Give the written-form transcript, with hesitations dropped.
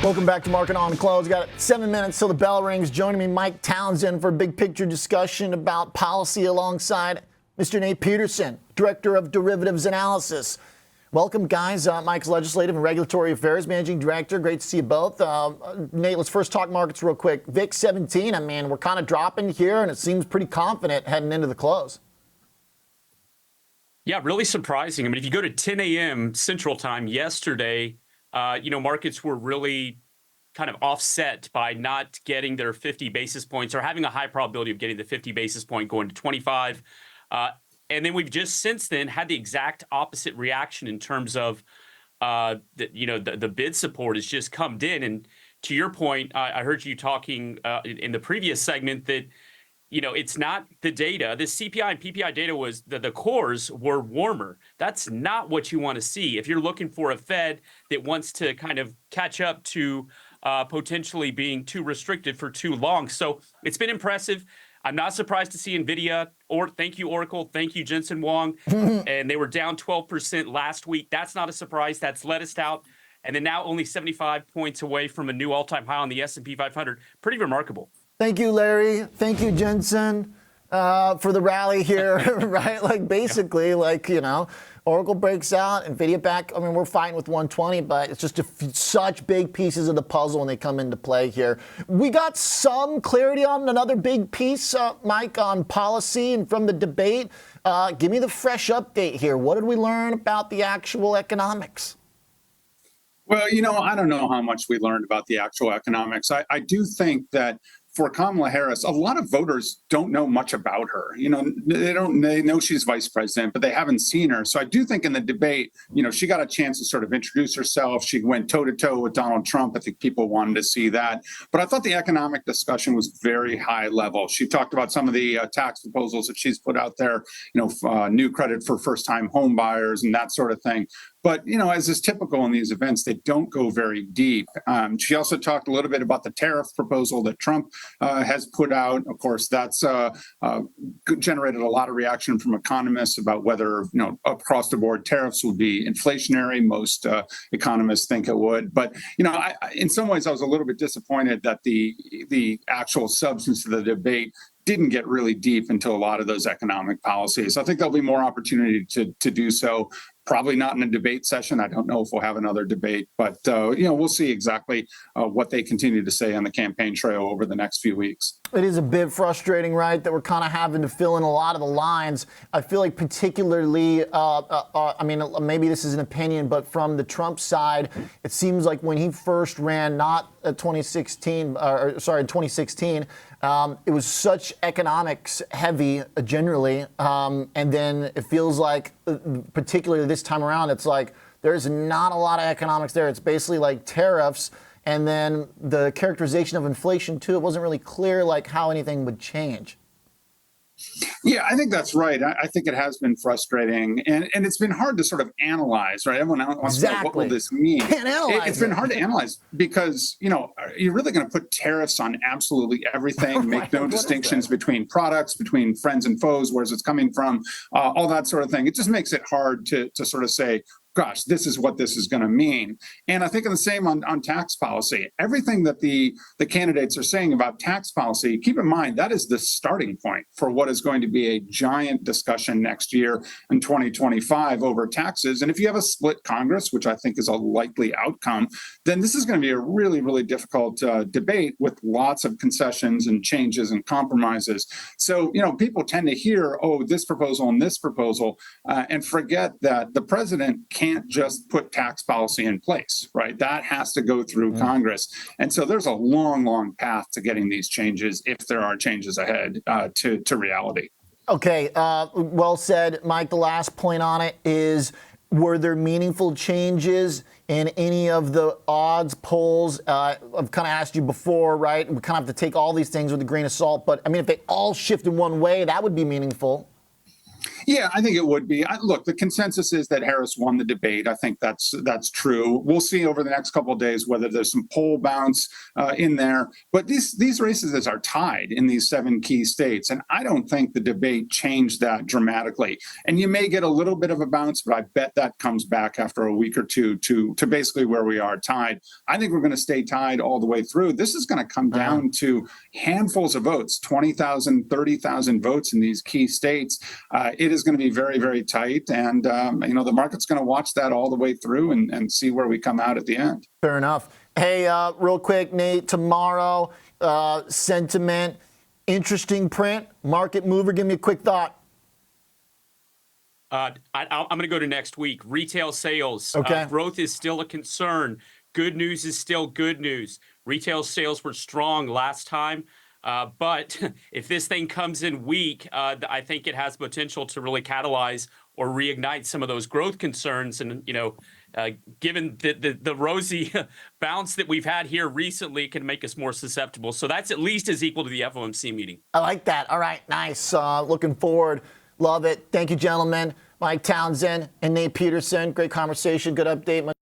Welcome back to Market on Close. Got 7 minutes till the bell rings. Joining me, Mike Townsend, for a big picture discussion about policy alongside Mr. Nate Peterson, Director of Derivatives Analysis. Welcome, guys. Mike's Legislative and Regulatory Affairs Managing Director. Great to see you both. Nate, let's first talk markets real quick. VIX 17, I mean, we're kind of dropping here, and it seems pretty confident heading into the close. Yeah, really surprising. I mean, if you go to 10 a.m. Central Time yesterday, markets were really kind of offset by not getting their 50 basis points or having a high probability of getting the 50 basis point going to 25. And then we've just since then had the exact opposite reaction in terms of the bid support has just come in. And to your point, I heard you talking in the previous segment that it's not the data. This CPI and PPI data was the cores were warmer. That's not what you want to see. If you're looking for a Fed that wants to kind of catch up to potentially being too restricted for too long. So it's been impressive. I'm not surprised to see NVIDIA, or thank you, Oracle, thank you, Jensen Huang. And they were down 12% last week. That's not a surprise. That's let us out. And then now only 75 points away from a new all-time high on the S&P 500. Pretty remarkable. Thank you, Larry. Thank you, Jensen, for the rally here, right? Like, basically, Oracle breaks out, NVIDIA back. I mean, we're fighting with 120, but it's just such big pieces of the puzzle when they come into play here. We got some clarity on another big piece, Mike, on policy and from the debate. Give me the fresh update here. What did we learn about the actual economics? Well, I don't know how much we learned about the actual economics. I do think that for Kamala Harris, a lot of voters don't know much about her. They know she's vice president, but they haven't seen her. So I do think in the debate, she got a chance to sort of introduce herself. She went toe to toe with Donald Trump. I think people wanted to see that. But I thought the economic discussion was very high level. She talked about some of the tax proposals that she's put out there, new credit for first time home buyers and that sort of thing. But, as is typical in these events, they don't go very deep. She also talked a little bit about the tariff proposal that Trump has put out. Of course, that's generated a lot of reaction from economists about whether, across the board tariffs would be inflationary. Most economists think it would. But, in some ways, I was a little bit disappointed that the actual substance of the debate didn't get really deep into a lot of those economic policies. I think there'll be more opportunity to do so. Probably not in a debate session. I don't know if we'll have another debate, but we'll see exactly what they continue to say on the campaign trail over the next few weeks. It is a bit frustrating, right, that we're kind of having to fill in a lot of the lines. I feel like particularly, maybe this is an opinion, but from the Trump side, it seems like when he first ran, not in 2016, it was such economics heavy generally. And then it feels like, particularly this time around, it's like there's not a lot of economics there. It's basically like tariffs. And then the characterization of inflation, too, it wasn't really clear like how anything would change. Yeah, I think that's right. I think it has been frustrating, and it's been hard to sort of analyze, right? Everyone wants to know, what will this mean? It's been hard to analyze because, you're really going to put tariffs on absolutely everything, make no distinctions between products, between friends and foes, where's it's coming from, all that sort of thing. It just makes it hard to sort of say, gosh, this is what this is going to mean. And I think the same on tax policy. Everything that the candidates are saying about tax policy, keep in mind, that is the starting point for what is going to be a giant discussion next year in 2025 over taxes. And if you have a split Congress, which I think is a likely outcome, then this is going to be a really, really difficult debate with lots of concessions and changes and compromises. So, people tend to hear, this proposal and this proposal, and forget that the president can't just put tax policy in place, right? That has to go through Congress. And so there's a long, long path to getting these changes, if there are changes ahead, to reality. Okay, well said, Mike. The last point on it is, were there meaningful changes in any of the odds polls? I've kind of asked you before, right? We kind of have to take all these things with a grain of salt. But, if they all shift in one way, that would be meaningful. Yeah, I think it would be. Look, the consensus is that Harris won the debate. I think that's true. We'll see over the next couple of days whether there's some poll bounce in there. But these races are tied in these 7 key states, and I don't think the debate changed that dramatically. And you may get a little bit of a bounce, but I bet that comes back after a week or two to basically where we are, tied. I think we're going to stay tied all the way through. This is going to come down to handfuls of votes, 20,000, 30,000 votes in these key states. It is going to be very, very tight. And, the market's going to watch that all the way through and see where we come out at the end. Fair enough. Hey, real quick, Nate, tomorrow, sentiment, interesting print, market mover. Give me a quick thought. I'm going to go to next week. Retail sales. Okay. Growth is still a concern. Good news is still good news. Retail sales were strong last time. But if this thing comes in weak, I think it has potential to really catalyze or reignite some of those growth concerns. And, given the rosy bounce that we've had here recently, it can make us more susceptible. So that's at least as equal to the FOMC meeting. I like that. All right, nice. Looking forward. Love it. Thank you, gentlemen. Mike Townsend and Nate Peterson. Great conversation. Good update.